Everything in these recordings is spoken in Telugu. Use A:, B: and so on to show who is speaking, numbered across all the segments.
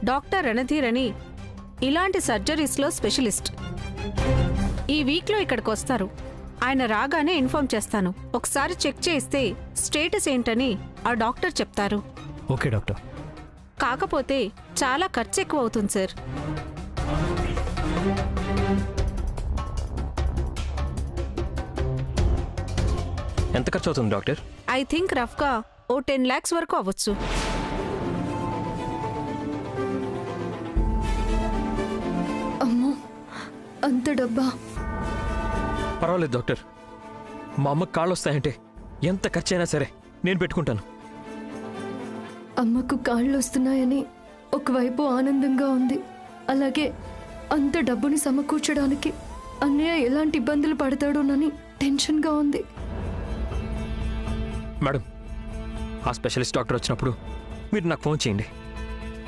A: డాక్టర్ రణధీర్ అని ఇలాంటి సర్జరీస్లో స్పెషలిస్ట్. ఈ వీక్లో ఇక్కడికి వస్తారు. ఆయన రాగానే ఇన్ఫార్మ్ చేస్తాను. ఒకసారి చెక్ చేస్తే స్టేటస్ ఏంటని ఆ డాక్టర్ చెప్తారు.
B: Okay doctor.
A: కాకపోతే చాలా ఖర్చు ఎక్కువ అవుతుంది సార్.
C: ఎంత ఖర్చు అవుతుంది డాక్టర్?
A: ఐ థింక్ రఫ్గా ఓ 10 lakhs వరకు అవ్వచ్చు.
D: అమ్మో, అంత డబ్బా?
C: పర్వాలేదు డాక్టర్. మా అమ్మకి కాళ్ళు వస్తాయంటే ఎంత ఖర్చు అయినా సరే నేను పెట్టుకుంటాను.
D: అమ్మకు కాళ్ళు వస్తున్నాయని ఒకవైపు ఆనందంగా ఉంది, అలాగే అంత డబ్బుని సమకూర్చడానికి అన్నయ్య ఎలాంటి ఇబ్బందులు పడతాడోనని టెన్షన్గా ఉంది.
C: మేడం, ఆ స్పెషలిస్ట్ డాక్టర్ వచ్చినప్పుడు మీరు నాకు ఫోన్ చేయండి.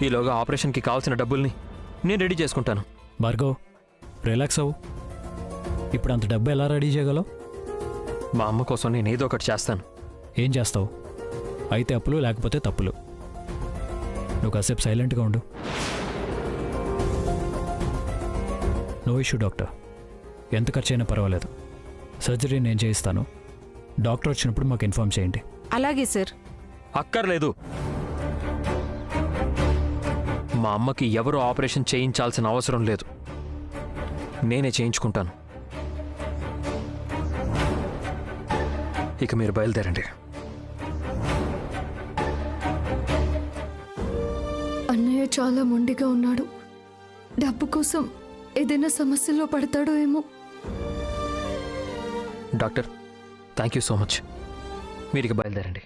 C: ఈలోగా ఆపరేషన్కి కావాల్సిన డబ్బుల్ని నేను రెడీ చేసుకుంటాను.
B: భార్గవ్, రిలాక్స్ అవ్వు. ఇప్పుడు అంత డబ్బు ఎలా రెడీ చేయగలవు?
C: మా అమ్మ కోసం నేను ఏదో ఒకటి చేస్తాను.
B: ఏం చేస్తావు? అయితే అప్పులు, లేకపోతే తప్పులు. నువ్వు కాసేపు సైలెంట్గా ఉండు. No issue doctor. ఎంత ఖర్చు అయినా పర్వాలేదు. సర్జరీ నేను చేయిస్తాను. డాక్టర్ వచ్చినప్పుడు మాకు ఇన్ఫార్మ్ చేయండి.
A: అలాగే సార్.
C: అక్కర్లేదు. మా అమ్మకి ఎవరు ఆపరేషన్ చేయించాల్సిన అవసరం లేదు. నేనే చేయించుకుంటాను. ఇక మీరు బయలుదేరండి.
D: అన్నయ్య చాలా మొండిగా ఉన్నాడు. డబ్బు కోసం ఏదైనా సమస్యలో పడతాడో ఏమో.
C: Doctor, thank you so much. మీరు ఇక బయలుదేరండి.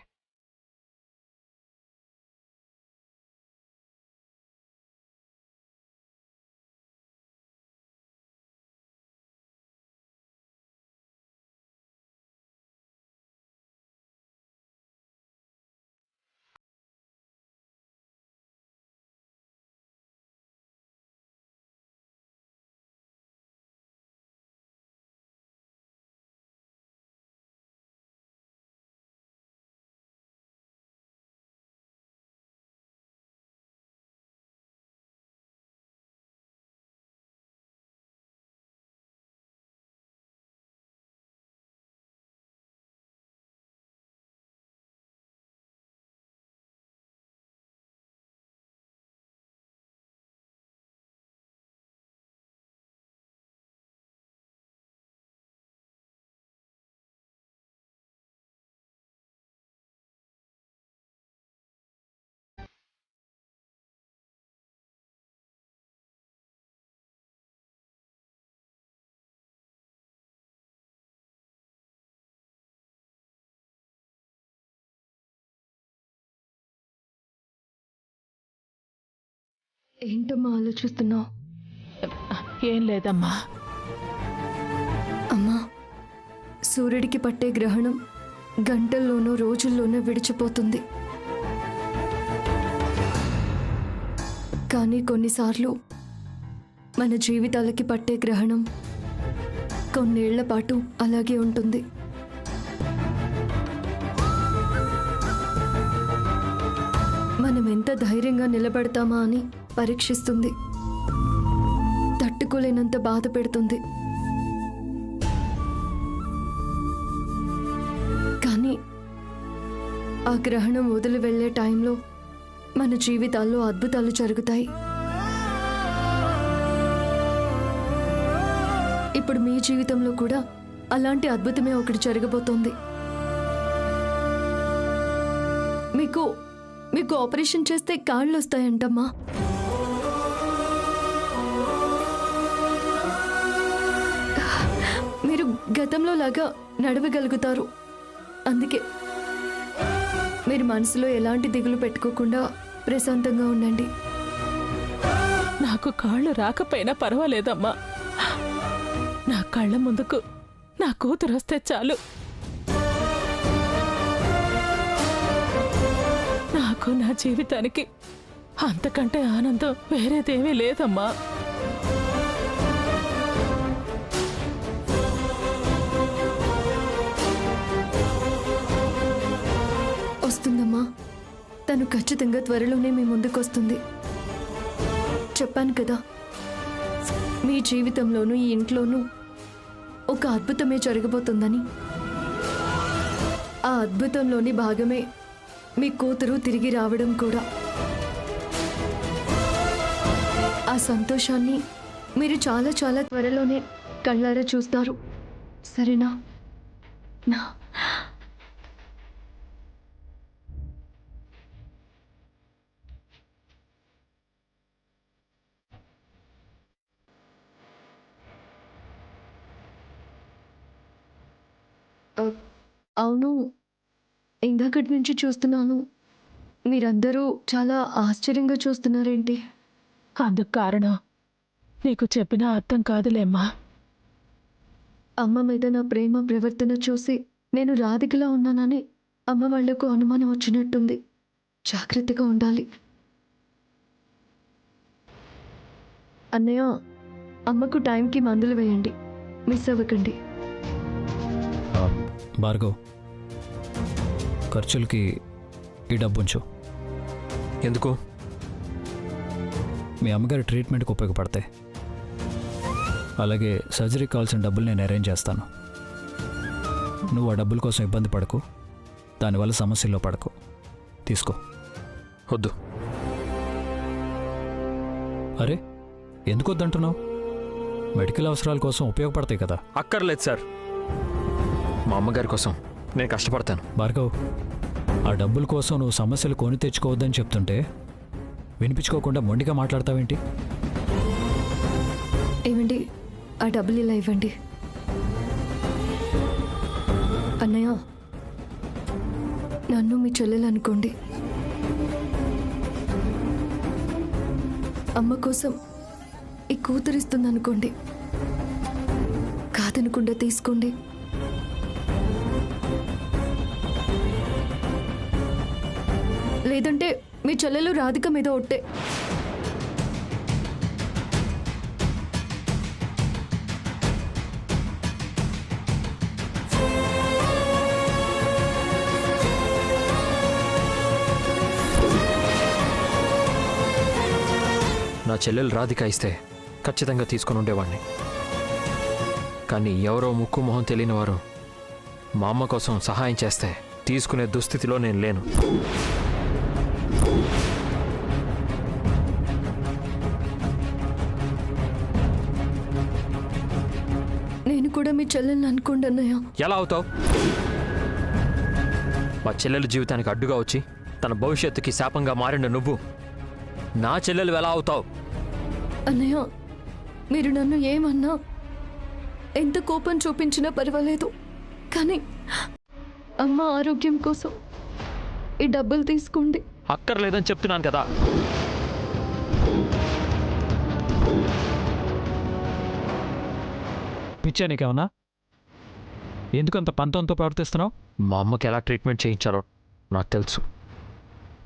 D: ఏంటమ్మా ఆలోచిస్తున్నావు?
E: ఏం లేదమ్మా.
D: అమ్మా, సూర్యుడికి పట్టే గ్రహణం గంటల్లోనో రోజుల్లోనో విడిచిపోతుంది. కానీ కొన్నిసార్లు మన జీవితాలకి పట్టే గ్రహణం కొన్నేళ్ల పాటు అలాగే ఉంటుంది. మనం ఎంత ధైర్యంగా నిలబడతామా అని పరీక్షిస్తుంది. తట్టుకోలేనంత బాధ పెడుతుంది. కానీ ఆ గ్రహణం వదిలి వెళ్లే టైంలో మన జీవితాల్లో అద్భుతాలు జరుగుతాయి. ఇప్పుడు మీ జీవితంలో కూడా అలాంటి అద్భుతమే ఒకటి జరగబోతోంది. మీకు ఆపరేషన్ చేస్తే కాళ్ళు వస్తాయంటమ్మా. మీరు గతంలో లాగా నడవగలుగుతారు. అందుకే మీరు మనసులో ఎలాంటి దిగులు పెట్టుకోకుండా ప్రశాంతంగా ఉండండి.
E: నాకు కాళ్ళు రాకపోయినా పర్వాలేదమ్మా. నా కళ్ళ ముందుకు నా కూతురు వస్తే చాలు. నాకు నా జీవితానికి అంతకంటే ఆనందం వేరేదేమీ లేదమ్మా.
D: వస్తుందమ్మా, తను ఖచ్చితంగా త్వరలోనే మీ ముందుకు వస్తుంది. చెప్పాను కదా, మీ జీవితంలోనూ ఈ ఇంట్లోనూ ఒక అద్భుతమే జరగబోతుందని. ఆ అద్భుతంలోని భాగమే మీ కూతురు తిరిగి రావడం కూడా. ఆ సంతోషాన్ని మీరు చాలా చాలా త్వరలోనే కళ్ళారా చూస్తారు, సరేనా? నా అవును, ఇందాకటి నుంచి చూస్తున్నాను. మీరందరూ చాలా ఆశ్చర్యంగా చూస్తున్నారేంటి?
E: అందుకు కారణం నీకు చెప్పినా అర్థం కాదులేమ్మా.
D: అమ్మ మీద నా ప్రేమ ప్రవర్తన చూసి నేను రాధికలా ఉన్నానని అమ్మ వాళ్లకు అనుమానం వచ్చినట్టుంది. జాగ్రత్తగా ఉండాలి. అన్నయ్య, అమ్మకు టైంకి మందులు వేయండి, మిస్ అవ్వకండి.
B: భార్గవ్, ఖర్చులకి ఈ డబ్బు ఉంచు.
C: ఎందుకు?
B: మీ అమ్మగారి ట్రీట్మెంట్కి ఉపయోగపడతాయి. అలాగే సర్జరీకి కావాల్సిన డబ్బులు నేను అరేంజ్ చేస్తాను. నువ్వు ఆ డబ్బుల కోసం ఇబ్బంది పడకు, దానివల్ల సమస్యల్లో పడకు. తీసుకో.
C: వద్దు.
B: అరే, ఎందుకు వద్దంటున్నావు? మెడికల్ అవసరాల కోసం ఉపయోగపడతాయి కదా.
C: అక్కర్లేదు సార్, మా అమ్మగారి కోసం నేను కష్టపడతాను.
B: భార్గవ్, ఆ డబ్బుల కోసం నువ్వు సమస్యలు కొని తెచ్చుకోవద్దని చెప్తుంటే వినిపించుకోకుండా మొండిగా మాట్లాడతావేంటి?
D: ఏమండి, ఆ డబ్బులు ఇలా ఇవ్వండి. అన్నయ్య, నన్ను మీ చెల్లెలు అనుకోండి. అమ్మ కోసం ఈ కూతురిస్తుంది అనుకోండి. కాదనకుండా తీసుకోండి. లేదంటే మీ చెల్లెలు రాధిక మీద ఒట్టే.
C: నా చెల్లెలు రాధిక ఇస్తే ఖచ్చితంగా తీసుకొని ఉండేవాడిని. కానీ ఎవరో ముక్కు మొహం తెలియని వారు మా అమ్మ కోసం సహాయం చేస్తే తీసుకునే దుస్థితిలో నేను లేను.
D: నేను కూడా మీ చెల్లెల్ని అనుకోండి అన్నయ్య.
C: ఎలా అవుతావు? మా చెల్లెలు జీవితానికి అడ్డుగా వచ్చి తన భవిష్యత్తుకి శాపంగా మారిన నువ్వు నా చెల్లెలు ఎలా అవుతావు?
D: అన్నయ్య, మీరు నన్ను ఏమన్నా, ఎంత కోపం చూపించినా పర్వాలేదు, కానీ అమ్మ ఆరోగ్యం కోసం ఈ డబ్బులు తీసుకోండి.
C: అక్కర్లేదని చెప్తున్నాను కదా.
B: పిచ్చా నీకేమన్నా? ఎందుకంత పంతంతో ప్రవర్తిస్తున్నావు?
C: మా అమ్మకి ఎలా ట్రీట్మెంట్ చేయించాలో నాకు తెలుసు.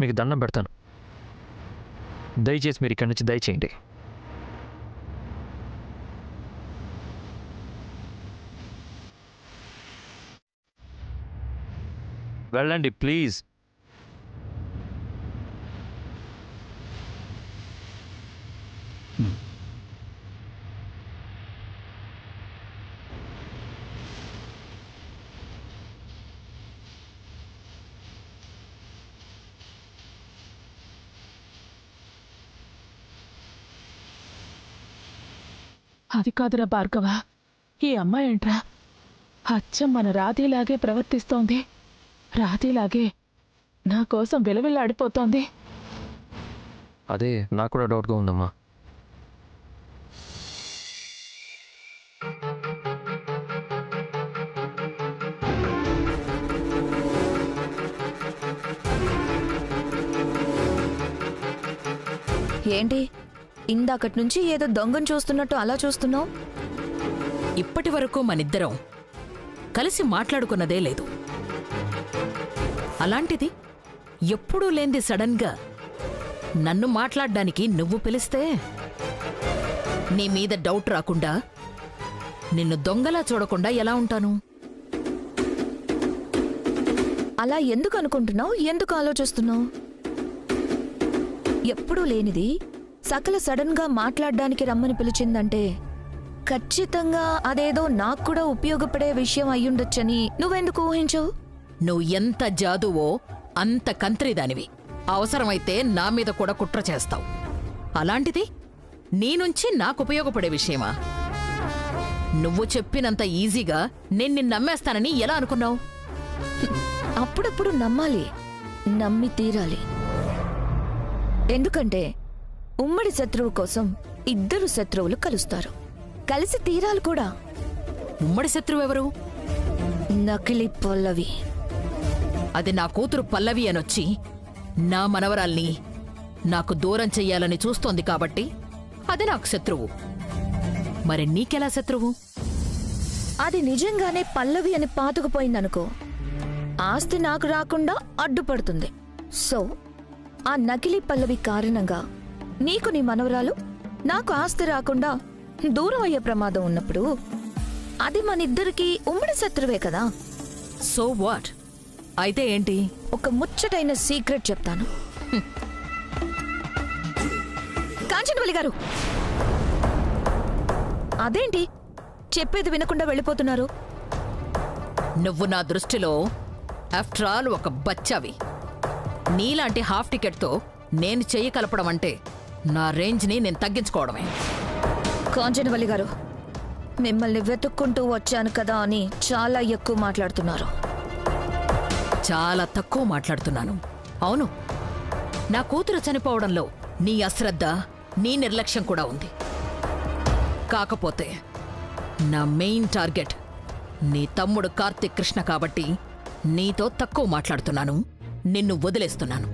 C: మీకు దండం పెడతాను, దయచేసి మీరు ఇక్కడి నుంచి దయచేయండి. వెళ్ళండి ప్లీజ్.
E: అది కాదురా భార్గవ, ఈ అమ్మాయి ఏంట్రా అచ్చం మన రాధేలాగే ప్రవర్తిస్తోంది. రాధేలాగే నా కోసం విలవిల్లాడిపోతోంది.
C: అదే నాకు కూడా డౌట్గా ఉందమ్మా.
F: ఏంటి ఇందాకటి నుంచి ఏదో దొంగను చూస్తున్నట్టు అలా చూస్తున్నావు?
G: ఇప్పటి వరకు మనిద్దరం కలిసి మాట్లాడుకున్నదే లేదు. అలాంటిది ఎప్పుడూ లేంది సడన్గా నన్ను మాట్లాడ్డానికి నువ్వు పిలిస్తే నీ మీద డౌట్ రాకుండా, నిన్ను దొంగలా చూడకుండా ఎలా ఉంటాను?
F: అలా ఎందుకు అనుకుంటున్నావు? ఎందుకు ఆలోచిస్తున్నావు? ఎప్పుడూ లేనిది సకల సడన్ గా మాట్లాడడానికి రమ్మని పిలిచిందంటే ఖచ్చితంగా అదేదో నాకు కూడా ఉపయోగపడే విషయం అయ్యుండొచ్చని నువ్వెందుకు ఊహించవు?
G: నువ్వు ఎంత జాదువో అంత కంత్రిదానివి. అవసరమైతే నా మీద కూడా కుట్ర చేస్తావు. అలాంటిది నీ నుంచి నాకు ఉపయోగపడే విషయమా? నువ్వు చెప్పినంత ఈజీగా నేను నిన్ను నమ్మేస్తానని ఎలా అనుకున్నావు?
F: అప్పుడప్పుడు నమ్మాలి, నమ్మి తీరాలి. ఎందుకంటే ఉమ్మడి శత్రువు కోసం ఇద్దరు శత్రువులు కలుస్తారు, కలిసి తీరాలి కూడా.
G: ఉమ్మడి శత్రువు ఎవరు?
F: నకిలీ పల్లవి.
G: అది నా కూతురు పల్లవి అనొచ్చి నా మనవరాల్ని నాకు దూరం చెయ్యాలని చూస్తోంది కాబట్టి అది నాకు శత్రువు. మరి నీకెలా శత్రువు?
F: అది నిజంగానే పల్లవి అని పాతుకుపోయిందనుకో, ఆస్తి నాకు రాకుండా అడ్డుపడుతుంది. సో ఆ నకిలీ పల్లవి కారణంగా నీకు నీ మనవరాలు, నాకు ఆస్తి రాకుండా దూరం అయ్యే ప్రమాదం ఉన్నప్పుడు అది మనిద్దరికీ ఉమ్మడి శత్రువే కదా.
G: So what? అయితే ఏంటి?
F: ఒక ముచ్చటైన సీక్రెట్ చెప్తాను. కాంచనవల్లి గారు, అదేంటి చెప్పేది వినకుండా వెళ్ళిపోతున్నారు?
G: నువ్వు నా దృష్టిలో ఆఫ్టర్ ఆల్ ఒక బచ్చావి. నీలాంటి హాఫ్ టికెట్తో నేను చెయ్యి కలపడం అంటే నా రేంజ్ని నేను తగ్గించుకోవడమే.
F: కాంచనవల్లి గారు, మిమ్మల్ని వెతుక్కుంటూ వచ్చాను కదా అని చాలా ఎక్కువ మాట్లాడుతున్నారు.
G: చాలా తక్కువ మాట్లాడుతున్నాను. అవును, నా కూతురు చనిపోవడంలో నీ అశ్రద్ధ, నీ నిర్లక్ష్యం కూడా ఉంది. కాకపోతే నా మెయిన్ టార్గెట్ నీ తమ్ముడు కార్తిక్ కృష్ణ కాబట్టి నీతో తక్కువ మాట్లాడుతున్నాను, నిన్ను వదిలేస్తున్నాను.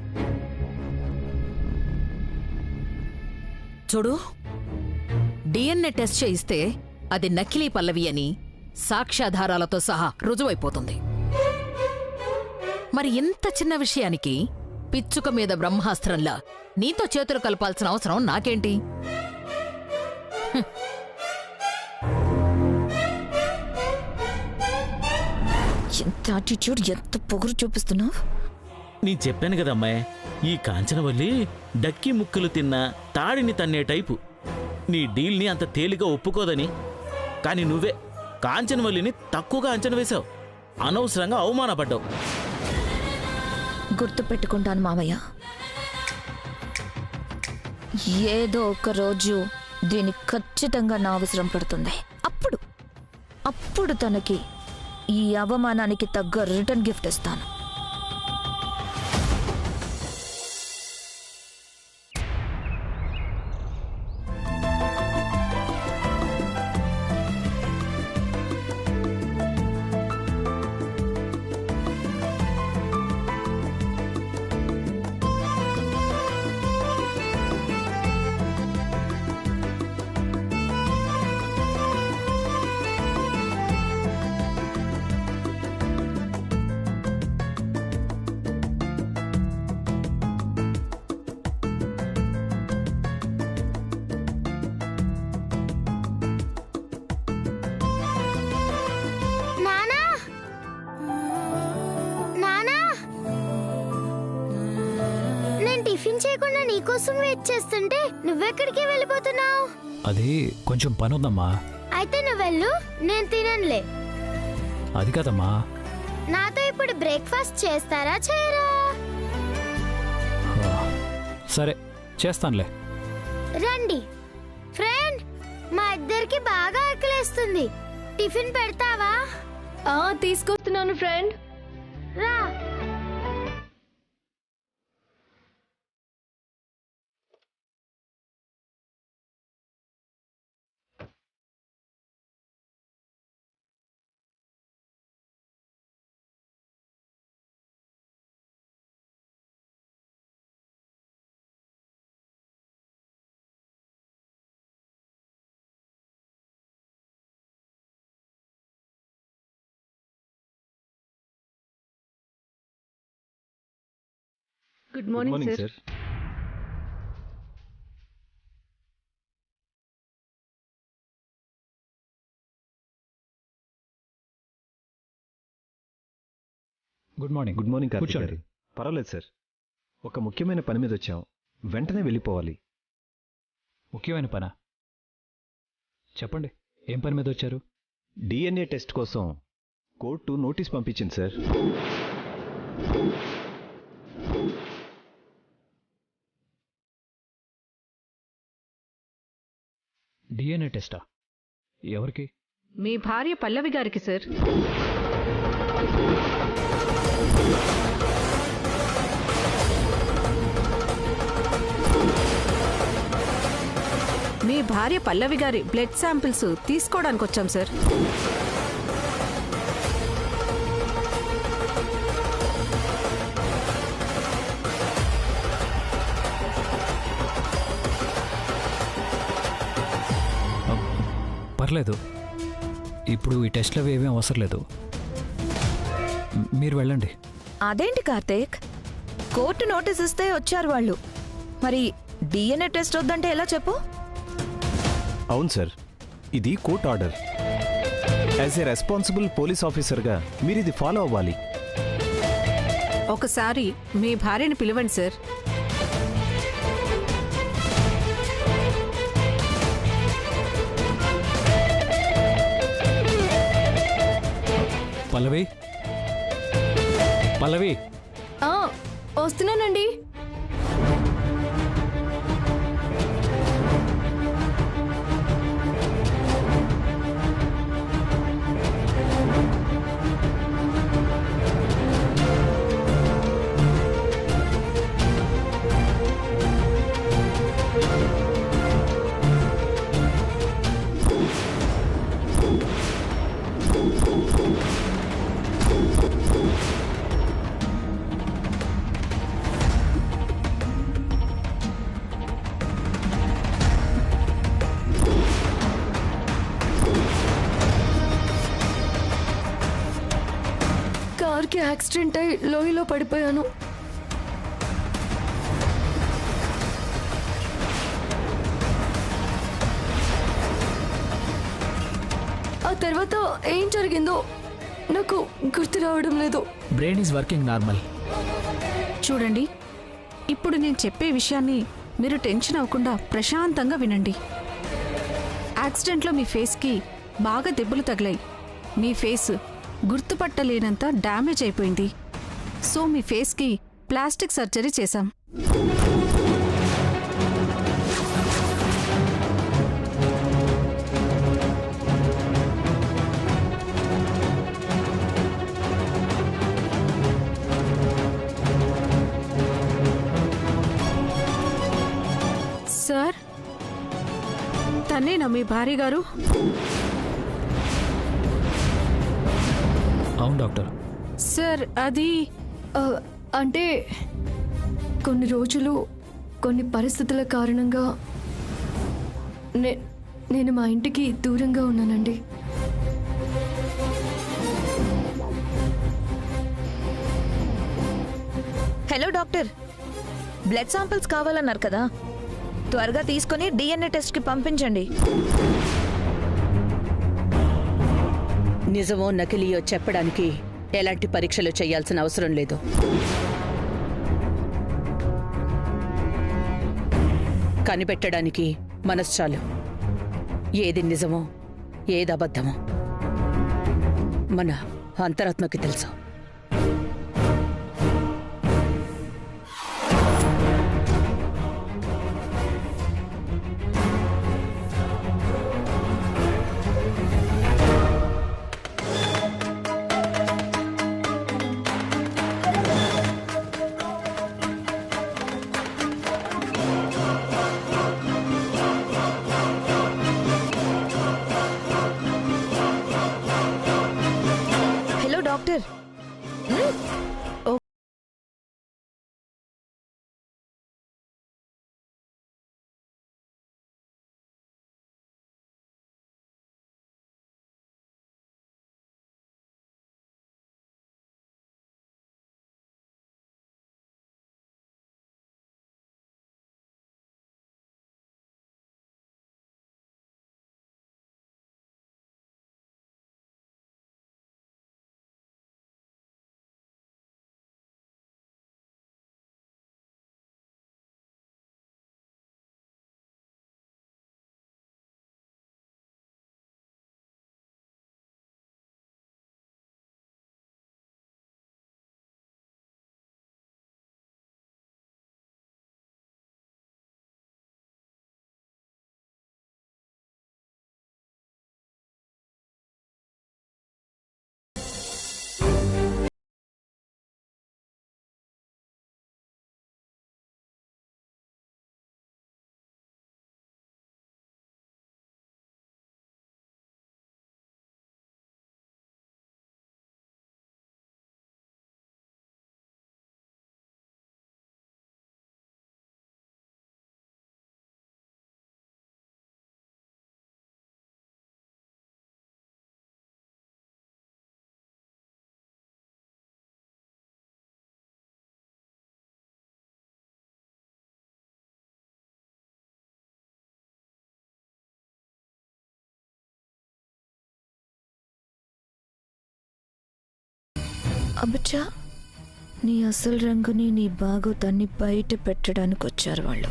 G: చూడు, డిఎన్ఏ టెస్ట్ చేయిస్తే అది నకిలీ పల్లవి అని సాక్ష్యాధారాలతో సహా రుజువైపోతుంది. మరి ఇంత చిన్న విషయానికి పిచ్చుక మీద బ్రహ్మాస్త్రంలా నీతో చేతులు కలపాల్సిన అవసరం నాకేంటి?
F: ఎంత యాటిట్యూడ్, ఎంత పొగరు చూపిస్తున్నావు.
H: నీ చెప్పాను కదమ్మాయి, ఈ కాంచనవల్లి డక్కి ముక్కలు తిన్న తాడిని తన్నే టైపు. నీ డీల్ని అంత తేలిగా ఒప్పుకోదని. కానీ నువ్వే కాంచనవల్లిని తక్కువగా అంచనా వేశావు, అనవసరంగా అవమానపడ్డావు.
F: గుర్తు పెట్టుకుంటాను మావయ్య. ఏదో ఒక రోజు దీనికి ఖచ్చితంగా నా అవసరం పడుతుంది. అప్పుడు తనకి ఈ అవమానానికి తగ్గ రిటర్న్ గిఫ్ట్ ఇస్తాను.
I: టిఫిన్ చేయకుండా నీకోసం వెయిట్ చేస్తుంటే నువ్వెక్కడికి వెళ్ళిపోతున్నావు?
B: అది కొంచెం పని ఉందమ్మా.
I: అయితే నువ్వు వెళ్ళు, నేను తిననులే.
B: అది కాదమ్మా.
I: నాతో ఇప్పుడు బ్రేక్ఫాస్ట్ చేస్తారా చేయరా?
B: సరే చేస్తానులే.
I: రండి ఫ్రెండ్, మా ఇద్దరికి బాగా ఆకలేస్తుంది. టిఫిన్ పెడతావా?
D: తీసుకొస్తున్నాను ఫ్రెండ్.
I: రా.
D: Good morning sir.
B: Good morning.
J: Good morning Karthik
B: కూర్చోండి.
J: గారు. పర్వాలేదు సార్, ఒక ముఖ్యమైన పని మీద వచ్చాం, వెంటనే వెళ్ళిపోవాలి.
B: ముఖ్యమైన పనా? చెప్పండి, ఏం పని మీద వచ్చారు?
J: డిఎన్ఏ టెస్ట్ కోసం కోర్టు నోటీస్ పంపించింది సార్.
B: డిఎన్ఏ టెస్టా? ఎవరికి?
A: మీ భార్య పల్లవి గారికి సార్. మీ భార్య పల్లవి గారి బ్లడ్ శాంపిల్స్ తీసుకోవడానికి వచ్చాం సార్.
B: పర్లేదు, ఇప్పుడు ఈ టెస్ట్లు అవి ఏమీ అవసరం లేదు. మీరు వెళ్ళండి.
F: అదేంటి కార్తీక్, కోర్టు నోటీస్ ఇస్తే వచ్చారు వాళ్ళు, మరి డిఎన్ఏ టెస్ట్ వద్దంటే ఎలా చెప్పు?
J: అవును సార్, ఇది court order. As a responsible police ఆఫీసర్గా మీరు ఇది ఫాలో అవ్వాలి.
A: ఒకసారి మీ భార్యని పిలవండి సార్.
B: పల్లవి, పల్లవి.
D: వస్తున్నానండి. కార్కి యాక్సిడెంట్ అయి లోయలో పడిపోయాను. ఆ తర్వాత ఏం జరిగిందో నాకు గుర్తు రావడం లేదు.
K: Brain is working normal.
A: చూడండి, ఇప్పుడు నేను చెప్పే విషయాన్ని మీరు టెన్షన్ అవ్వకుండా ప్రశాంతంగా వినండి. యాక్సిడెంట్లో మీ ఫేస్కి బాగా దెబ్బలు తగిలాయి. మీ ఫేస్ గుర్తుపట్టలేనంత డ్యామేజ్ అయిపోయింది. సో మీ ఫేస్కి ప్లాస్టిక్ సర్జరీ చేశాం. సార్, తనేనా మీ భార్య గారు?
B: అవును డాక్టర్.
A: సార్, అది
D: అంటే కొన్ని రోజులు కొన్ని పరిస్థితుల కారణంగా నేను మా ఇంటికి దూరంగా ఉన్నానండి.
F: హలో డాక్టర్, బ్లడ్ శాంపిల్స్ కావాలన్నారు కదా, త్వరగా తీసుకొని డిఎన్ఏ టెస్ట్కి పంపించండి.
L: నిజమో నకిలీయో చెప్పడానికి ఎలాంటి పరీక్షలు చేయాల్సిన అవసరం లేదు. కనిపెట్టడానికి మనసు చాలు. ఏది నిజమో ఏది అబద్ధమో మన అంతరాత్మకి తెలుసు.
F: డాక్టర్ అబ్బచ్చా, నీ అసలు రంగుని నీ బాగోతాన్ని బయట పెట్టడానికి వచ్చారు వాళ్ళు.